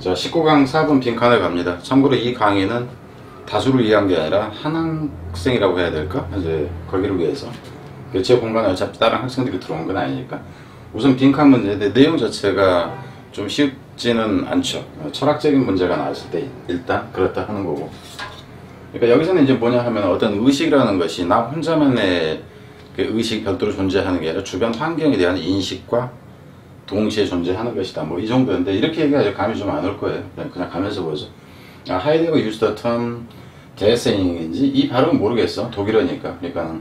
자, 19강 4번 빈칸을 갑니다. 참고로 이 강의는 다수를 위한 게 아니라 한 학생이라고 해야 될까? 이제 거기를 위해서. 제 공간에 어차피 다른 학생들이 들어온 건 아니니까. 우선 빈칸 문제인데 내용 자체가 좀 쉽지는 않죠. 철학적인 문제가 나왔을 때 일단 그렇다 하는 거고. 그러니까 여기서는 이제 뭐냐 하면 어떤 의식이라는 것이 나 혼자만의 그 의식이 별도로 존재하는 게 아니라 주변 환경에 대한 인식과 동시에 존재하는 것이다. 뭐 이 정도인데 이렇게 얘기하면 감이 좀 안 올 거예요. 그냥 가면서 보죠. 하이데거가 used the term 대세잉인지 이 발음은 모르겠어. 독일어니까. 그러니까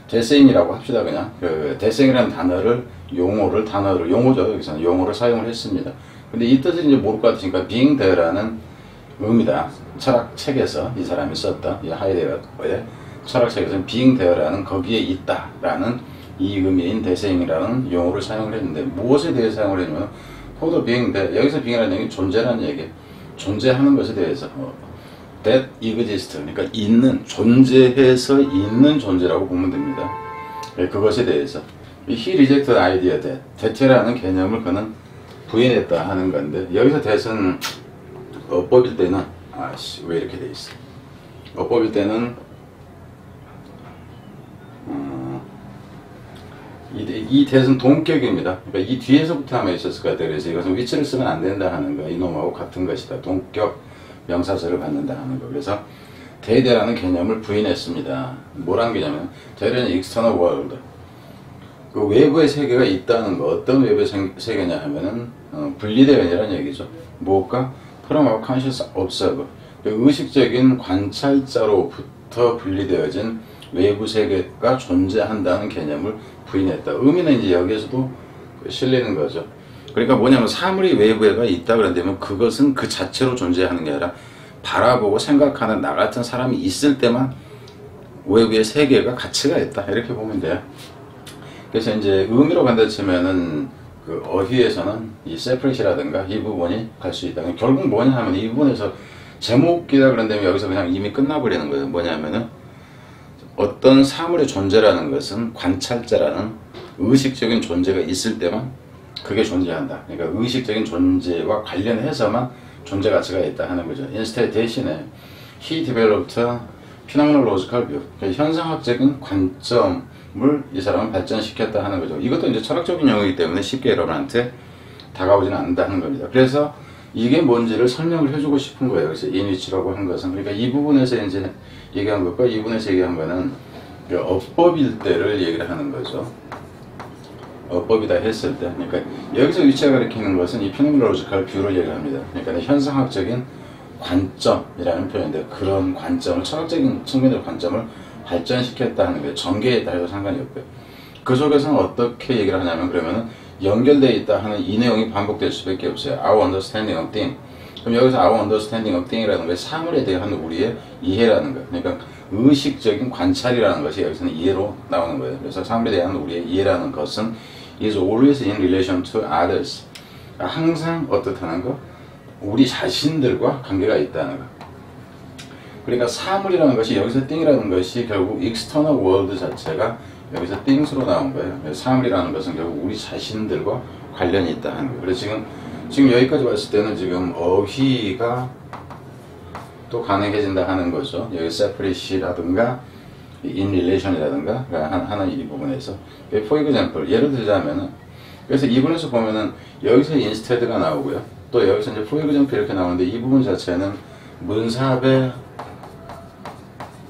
대세잉이라고 합시다. 그냥 그 대세잉이라는 단어를 용어죠. 여기서는 용어를 사용을 했습니다. 근데 이 뜻을 이제 모를 것 같으니까 being there라는 의미다. 철학책에서 이 사람이 썼다. 이 하이데거의 철학책에서는 being there라는 거기에 있다라는 이 의미인 대세잉이라는 용어를 사용을 했는데 무엇에 대해 사용을 했냐면 for the being there, 여기서 being이라는 얘기 존재라는 얘기, 존재하는 것에 대해서 that exists, 그러니까 있는, 존재해서 있는 존재라고 보면 됩니다. 그것에 대해서 he rejected the idea that, 대체라는 개념을 그는 부인했다 하는 건데 여기서 that은 어법일 때는 왜 이렇게 돼 있어? 어법일 때는 이 that은 동격입니다. 그러니까 이 뒤에서부터 아마 있었을 것 같아요. 그래서 이것은 위치를 쓰면 안 된다 하는 거, 이놈하고 같은 것이다. 동격 명사절을 받는다 하는 거. 그래서 that이라는 개념을 부인했습니다. 뭐라는 개념이냐면 that은 external world, 그 외부의 세계가 있다는 거. 어떤 외부의 세계냐 하면은 분리되어이라는 얘기죠. 뭐가? from our conscious observer, 의식적인 관찰자로부터 분리되어진 외부 세계가 존재한다는 개념을 부인했다. 의미는 이제 여기에서도 실리는 거죠. 그러니까 뭐냐면 사물이 외부에가 있다 그런다면 그것은 그 자체로 존재하는 게 아니라 바라보고 생각하는 나 같은 사람이 있을 때만 외부의 세계가 가치가 있다. 이렇게 보면 돼요. 그래서 이제 의미로 간다 치면은 그 어휘에서는 이 separate이라든가 이 부분이 갈 수 있다. 결국 뭐냐 하면 이 부분에서 제목이다 그런다면 여기서 그냥 이미 끝나버리는 거예요. 뭐냐 하면은 어떤 사물의 존재라는 것은 관찰자라는 의식적인 존재가 있을 때만 그게 존재한다. 그러니까 의식적인 존재와 관련해서만 존재 가치가 있다 하는 거죠. instead 대신에 he developed a phenomenological view, 그러니까 현상학적인 관점을 이 사람은 발전시켰다 하는 거죠. 이것도 이제 철학적인 용어이기 때문에 쉽게 여러분한테 다가오지는 않는다 하는 겁니다. 그래서 이게 뭔지를 설명을 해주고 싶은 거예요. 그래서 인위치라고 한 것은, 그러니까 이 부분에서 이제 얘기한 것과 이 부분에서 얘기한 거는 어법일 때를 얘기를 하는 거죠. 어법이다 했을 때, 그러니까 여기서 위치가 가리키는 것은 이 phenomenological view를 얘기합니다. 그러니까 현상학적인 관점이라는 표현인데 그런 관점을, 철학적인 측면의 관점을 발전시켰다 하는 거예요. 전개했다 해도 상관이 없고요. 그 속에서는 어떻게 얘기를 하냐면 그러면은 연결되어 있다 하는 이 내용이 반복될 수밖에 없어요. Our understanding of thing. 그럼 여기서 our understanding of thing이라는 게 사물에 대한 우리의 이해라는 거예요. 그러니까 의식적인 관찰이라는 것이 여기서는 이해로 나오는 거예요. 그래서 사물에 대한 우리의 이해라는 것은 is always in relation to others. 항상 어떻다는 거? 우리 자신들과 관계가 있다는 거. 그러니까 사물이라는 것이 여기서 thing이라는 것이 결국 external world 자체가 여기서 things로 나온 거예요. 사물이라는 것은 결국 우리 자신들과 관련이 있다 하는 거예요. 그래서 지금 여기까지 봤을 때는 지금 어휘가 또 가능해진다 하는 거죠. 여기 separate이라든가 in relation이라든가 하는 이 부분에서. for example, 예를 들자면은, 그래서 이 부분에서 보면은 여기서 instead가 나오고요. 또 여기서 이제 for example 이렇게 나오는데 이 부분 자체는 문사의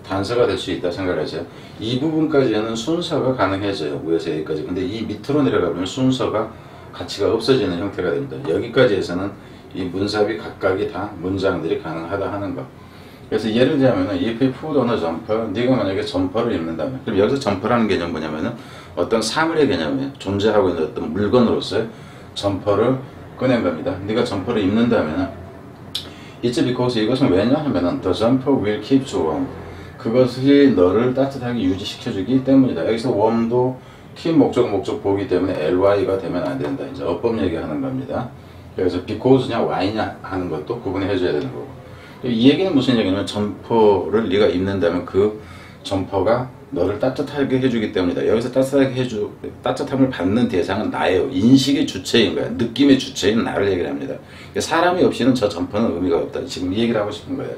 단서가 될 수 있다 생각하세요. 이 부분까지는 순서가 가능해져요. 위에서 여기까지. 근데 이 밑으로 내려가 보면 순서가 가치가 없어지는 형태가 됩니다. 여기까지 해서는 이 문sab이 각각이 다 문장들이 가능하다 하는 거. 그래서 예를 들자면은 if you put on a jumper, 네가 만약에 점퍼를 입는다면, 그럼 여기서 점퍼라는 개념 뭐냐면은 어떤 사물의 개념이에요. 존재하고 있는 어떤 물건으로서의 점퍼를 꺼낸 겁니다. 네가 점퍼를 입는다면은 it's because, 이것은 왜냐 하면은 the jumper will keep you warm, 그것이 너를 따뜻하게 유지시켜주기 때문이다. 여기서 warm도 keep 목적 보기 때문에 ly가 되면 안 된다. 이제 어법 얘기하는 겁니다. 그래서 because냐 why냐 하는 것도 구분해 줘야 되는 거고. 이 얘기는 무슨 얘기냐면 점퍼를 네가 입는다면 그 점퍼가 너를 따뜻하게 해주기 때문이다. 여기서 따뜻함을 받는 대상은 나예요. 인식의 주체인 거야. 느낌의 주체인 나를 얘기를 합니다. 사람이 없이는 저 점퍼는 의미가 없다. 지금 이 얘기를 하고 싶은 거예요.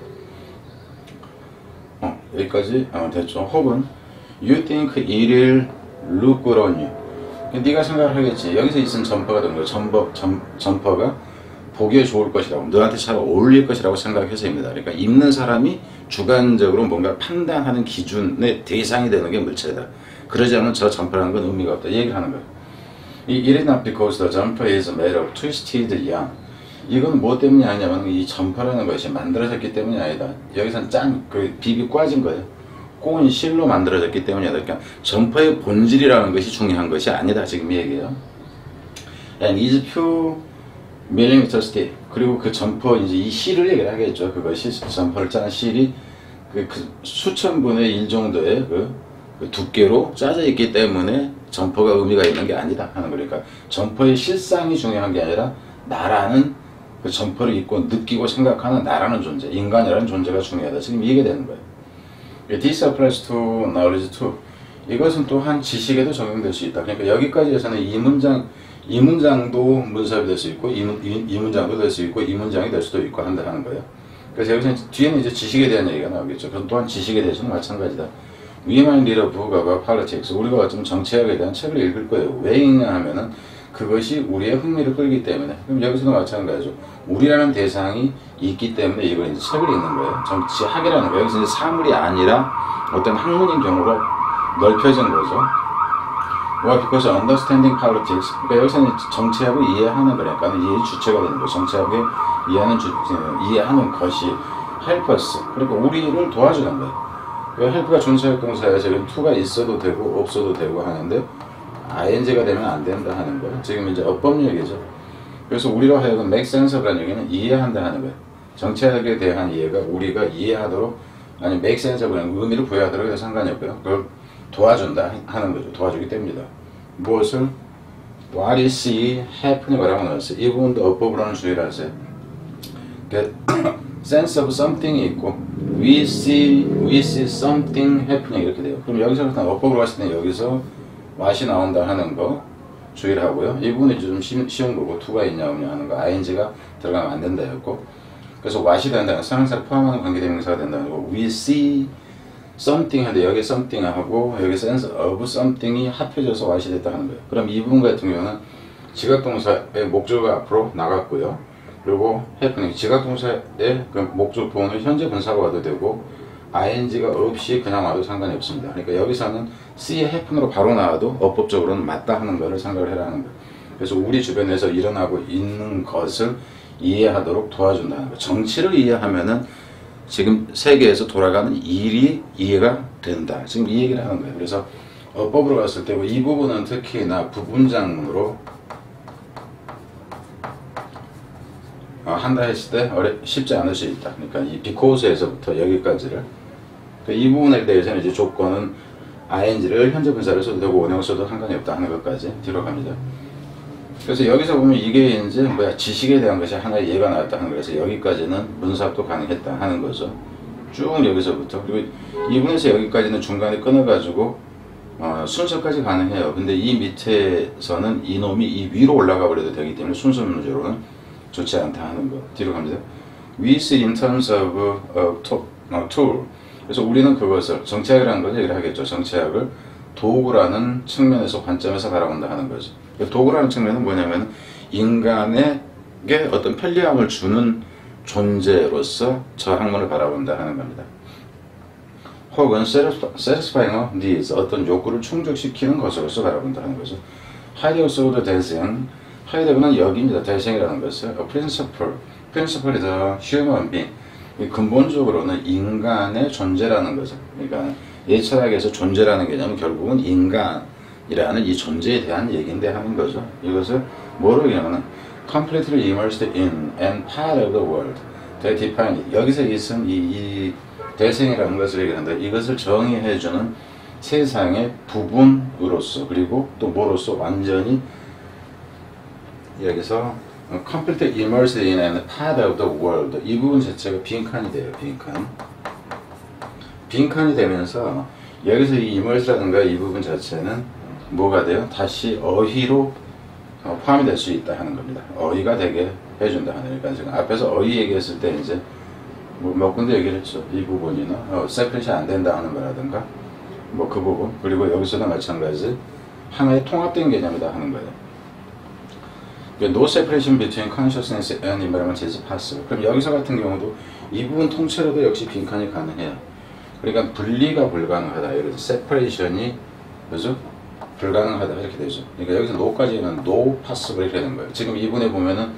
여기까지 됐죠. 혹은 you think it will look good on you. 네가 생각을 하겠지. 여기서 있은 점퍼가 된 거예요. 점퍼가 보기에 좋을 것이라고, 너한테 잘 어울릴 것이라고 생각해서입니다. 그러니까 입는 사람이 주관적으로 뭔가 판단하는 기준의 대상이 되는 게 물체다. 그러지 않으면 저 점퍼라는 건 의미가 없다. 이 얘기를 하는 거예요. It is not because the jumper is made of twisted yarn. 이건 뭐 때문이 아니냐면 이 점퍼라는 것이 만들어졌기 때문이 아니다. 여기서는 비비 꽈진 거예요. 꼬은 실로 만들어졌기 때문이다. 그러니까 점퍼의 본질이라는 것이 중요한 것이 아니다. 지금 이 얘기예요. And is pure millimeter thick. 그리고 그 점퍼, 이제 이 실을 얘기를 하겠죠. 그것이 점퍼를 짜는 실이 그 수천 분의 1 정도의 그 두께로 짜져 있기 때문에 점퍼가 의미가 있는 게 아니다 하는 거니까 점퍼의 실상이 중요한 게 아니라 나라는 그 점퍼를 입고 느끼고 생각하는 나라는 존재, 인간이라는 존재가 중요하다. 지금 이게 되는 거예요. This applies to knowledge too. 이것은 또한 지식에도 적용될 수 있다. 그러니까 여기까지에서는 이 문장도 문sab이 될 수 있고 이 문장도 될 수 있고 이 문장이 될 수도 있고 한다 하는 거예요. 그래서 여기서 뒤에는 이제 지식에 대한 얘기가 나오겠죠. 그건 또한 지식에 대해서는 마찬가지다. We might read a book about politics. 우리가 어쩌면 정치학에 대한 책을 읽을 거예요. 왜 읽냐 하면은 그것이 우리의 흥미를 끌기 때문에. 그럼 여기서도 마찬가지죠. 우리라는 대상이 있기 때문에 이걸 이제 책을 읽는 거예요. 정치학이라는 거예요. 여기서 이제 사물이 아니라 어떤 학문인 경우로 넓혀진 거죠. Why? Because understanding politics. 그러니까 여기서는 정치학을 이해하는 거니까 이해의 주체가 되는 거예요. 정치학을 이해하는 것이 help us. 그러니까 우리를 도와주는 거예요. help가 준사역 동사예요. 지금 to가 있어도 되고 없어도 되고 하는데 ing가 되면 안 된다 하는 거예요. 지금 이제 어법 얘기죠. 그래서 우리로 하여금 make sense of라는 얘기는 이해한다 하는 거예요. 정치학에 대한 이해가 우리가 이해하도록 아니 make sense of라는 의미를 부여하도록 해도 상관이 없고요. 그걸 도와준다 하는 거죠. 도와주기 때문이다. 무엇을? What is happening이라고 나왔어요. 이 부분도 어법으로는 주의를 하세요. sense of something이 있고 we see something happening 이렇게 돼요. 그럼 여기서부터 어법으로 갔을 때 여기서 what이 나온다 하는 거 주의를 하고요. 이 부분이 좀 쉬운 거고 to가 있냐 없냐 하는 거 ing가 들어가면 안 된다 였고 그래서 what이 된다는 상사를 포함하는 관계대명사가 된다는 거 we see something 하는데 여기 something하고 여기 sense of something이 합해져서 what이 됐다 하는 거예요. 그럼 이 부분 같은 경우는 지각동사의 목적어가 앞으로 나갔고요. 그리고 happening 지각동사의 그 목적보호는 현재 분사가 와도 되고 ing가 없이 그냥 와도 상관이 없습니다. 그러니까 여기서는 see happen으로 바로 나와도 어법적으로는 맞다 하는 것을 생각을 해라 하는 거예요. 그래서 우리 주변에서 일어나고 있는 것을 이해하도록 도와준다는 거예요. 정치를 이해하면은 지금 세계에서 돌아가는 일이 이해가 된다. 지금 이 얘기를 하는 거예요. 그래서 어법으로 갔을 때 이 부분은 특히나 부분장으로 한다 했을 때 쉽지 않을 수 있다. 그러니까 이 because에서부터 여기까지를 이 부분에 대해서는 이제 조건은 ing를 현재 분사를 써도 되고 원형을 써도 상관이 없다 하는 것까지 뒤로 갑니다. 그래서 여기서 보면 이게 이제 지식에 대한 것이 하나의 예가 나왔다 하는 거라서 여기까지는 문사합도 가능했다 하는 거죠. 쭉 여기서부터 그리고 이분에서 여기까지는 중간에 끊어가지고 순서까지 가능해요. 근데 이 밑에서는 이놈이 이 위로 올라가 버려도 되기 때문에 순서 문제로는 좋지 않다 하는 거 뒤로 갑니다. We see in terms of tool. 그래서 우리는 그것을 정치학이라는 걸 얘기를 하겠죠. 정치학을 도구라는 측면에서 관점에서 바라본다 하는 거죠. 도구라는 측면은 뭐냐면 인간에게 어떤 편리함을 주는 존재로서 저 학문을 바라본다 하는 겁니다. 혹은 satisfying a needs 어떤 욕구를 충족시키는 것으로서 바라본다 하는 거죠. 하이데거의 대생 하이데거는 여기입니다. 대생이라는 것은 a principle is a human being 근본적으로는 인간의 존재라는 거죠. 그러니까 예철학에서 존재라는 개념은 결국은 인간이라는 이 존재에 대한 얘기인데 하는 거죠. 이것을 뭐로 얘기하면 completely immersed in and part of the world that define it. 여기서 있은 이 대생이라는 것을 얘기하는데 이것을 정의해주는 세상의 부분으로서 그리고 또 뭐로서 완전히 여기서 completely immersed in and part of the world 이 부분 자체가 빈칸이 돼요. 빈칸이 되면서 여기서 이 immerse라든가 이 부분 자체는 뭐가 돼요? 다시 어휘로 포함이 될 수 있다 하는 겁니다. 어휘가 되게 해준다 하는. 그러니까 지금 앞에서 어휘 얘기했을 때 이제 뭐 몇 군데 얘기를 했죠. 이 부분이나 세퍼레이션 안 된다 하는 거라든가 뭐 그 부분. 그리고 여기서도 마찬가지 하나의 통합된 개념이다 하는 거예요. No separation between consciousness and environment is possible. 그럼 여기서 같은 경우도 이 부분 통째로도 역시 빈칸이 가능해요. 그러니까 분리가 불가능하다. 그래서 separation이 그죠? 불가능하다 이렇게 되죠. 그러니까 여기서 no까지는 no possible 이렇게 되는 거예요. 지금 이분에 보면은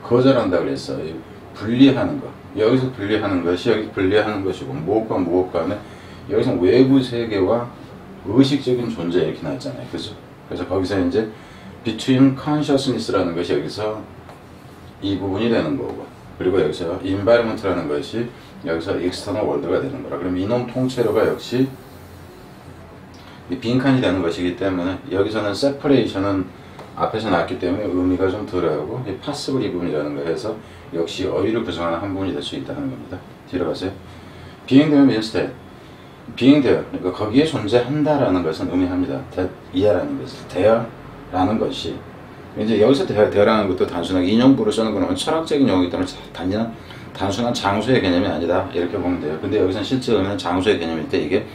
거절한다 그랬어. 분리하는 거. 여기서 분리하는 것이 여기 분리하는 것이고 무엇과 무엇 간에 여기서 외부 세계와 의식적인 존재 이렇게 나왔잖아요. 그죠? 그래서 거기서 이제 between consciousness라는 것이 여기서 이 부분이 되는 거고, 그리고 여기서 environment라는 것이 여기서 external world가 되는 거라. 그럼 이놈 통째로가 역시 이 빈칸이 되는 것이기 때문에 여기서는 separation은 앞에서 나왔기 때문에 의미가 좀 덜하고 이 possible 이 부분이라는 거 해서 역시 어휘를 구성하는 한 부분이 될 수 있다는 겁니다. 뒤로 가세요. being there means that. being there, 그러니까 거기에 존재한다라는 것은 의미합니다. that 이해라는 것을 there 라는 것이 이제 여기서 대라는 것도 단순하게 인용부로 쓰는 거는 철학적인 용어이기 때문에 단순한 장소의 개념이 아니다 이렇게 보면 돼요. 근데 여기서는 실제 의미는 장소의 개념일 때 이게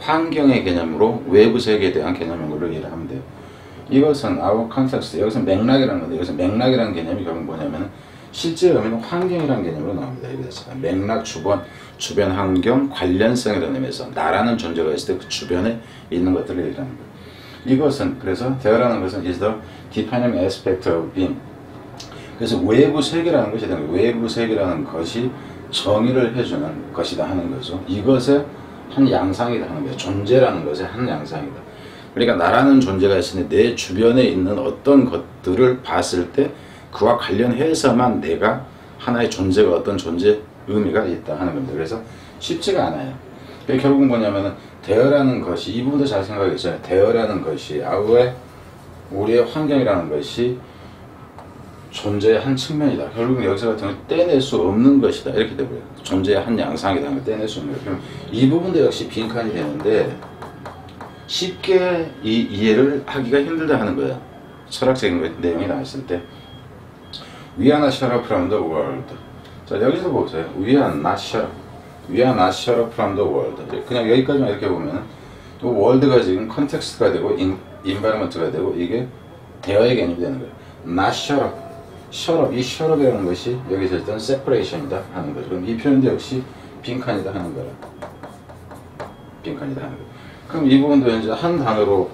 환경의 개념으로 외부 세계에 대한 개념인 걸로 이해를 하면 돼요. 이것은 our context, 여기서 맥락이라는 건데 여기서 맥락이라는 개념이 결국 뭐냐면 실제 의미는 환경이라는 개념으로 나옵니다. 여기서 맥락, 주변 환경, 관련성이라는 의미에서 나라는 존재가 있을 때 그 주변에 있는 것들을 얘기하는 거예요. 이것은 그래서 대화라는 것은 is the defining aspect of being. 그래서 외부 세계라는 것이 되는 거예요. 외부 세계라는 것이 정의를 해주는 것이다 하는 거죠. 이것의 한 양상이다 하는 거예요. 존재라는 것의 한 양상이다. 그러니까 나라는 존재가 있으니 내 주변에 있는 어떤 것들을 봤을 때 그와 관련해서만 내가 하나의 존재가 어떤 존재 의미가 있다 하는 겁니다. 그래서 쉽지가 않아요. 결국은 뭐냐면은 대어라는 것이 이 부분도 잘 생각했잖아요. 대어라는 것이 우리의 환경이라는 것이 존재의 한 측면이다. 결국은 여기서 같은 경우 떼낼 수 없는 것이다. 이렇게 되고요. 존재의 한 양상이다. 떼낼 수 없는 것. 그럼 이 부분도 역시 빈칸이 되는데 쉽게 이해를 하기가 힘들다 하는 거예요. 철학적인 내용이 나왔을 때 We are not shut up from the world. 자 여기서 보세요. We are not shut up. We are not shut up from the world. 그냥 여기까지만 이렇게 보면 이 world가 지금 컨텍스트가 되고 environment가 되고 이게 대화의 개념이 되는 거예요. Not shut up. shut up. 이 shut up이라는 것이 여기서 일단 separation이다 하는 거죠. 그럼 이 표현도 역시 빈칸이다 하는 거라. 빈칸이다 하는 거. 그럼 이 부분도 이제 한 단어로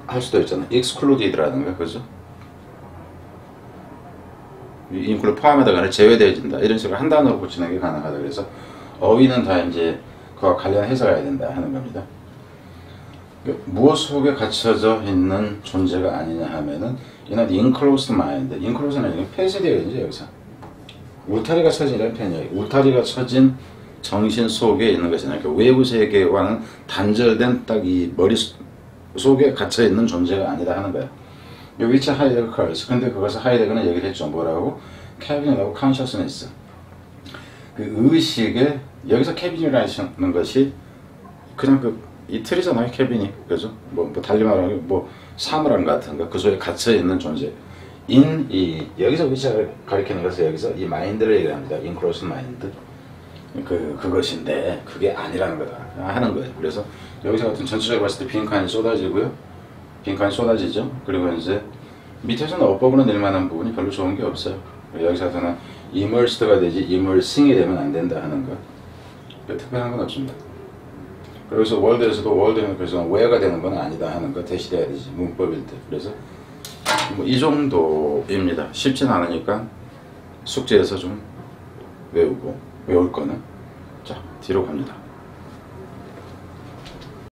할 수도 있잖아요. excluded라든가 그죠? include 포함하다가 제외되어진다 이런 식으로 한 단어로 붙이는 게 가능하다. 그래서 어휘는 다 이제 그와 관련해서 가야 된다 하는 겁니다. 무엇 속에 갇혀져 있는 존재가 아니냐 하면은 이는 enclosed mind. enclosed는 폐쇄되어 있죠 여기서. 울타리가 쳐진이라는 표현이에요. 울타리가 쳐진 정신 속에 있는 것이냐. 그러니까 외부 세계와는 단절된 딱 이 머리 속에 갇혀 있는 존재가 아니다 하는 거예요. which Heidegger calls. 근데 그것을 하이데거는 얘기를 했죠. 뭐라고? cabin이라고 consciousness. 그 의식에 여기서 cabin이라는 것이 그냥 그 이틀이잖아요. cabin이 그죠? 뭐 달리 말하면 뭐 사물함 같은 거 그 속에 갇혀 있는 존재. 이 여기서 위치를 가리키는 것은 여기서 이 마인드를 얘기합니다. enclosed mind. 그것인데 그게 아니라는 거다 하는 거예요. 그래서 여기서 같은 전체적으로 봤을 때 빈칸이 쏟아지고요. 빈칸이 쏟아지죠. 그리고 이제 밑에서는 엇법으로 낼 만한 부분이 별로 좋은 게 없어요. 여기서는 immersed가 되지 immersing이 되면 안 된다 하는 거. 특별한 건 없습니다. 그래서 월드에서도 월드는 그래서 where가 되는 건 아니다 하는 거 대시돼야 되지 문법일 때. 그래서 뭐 이 정도입니다. 쉽진 않으니까 숙제에서 좀 외울 거는 자 뒤로 갑니다.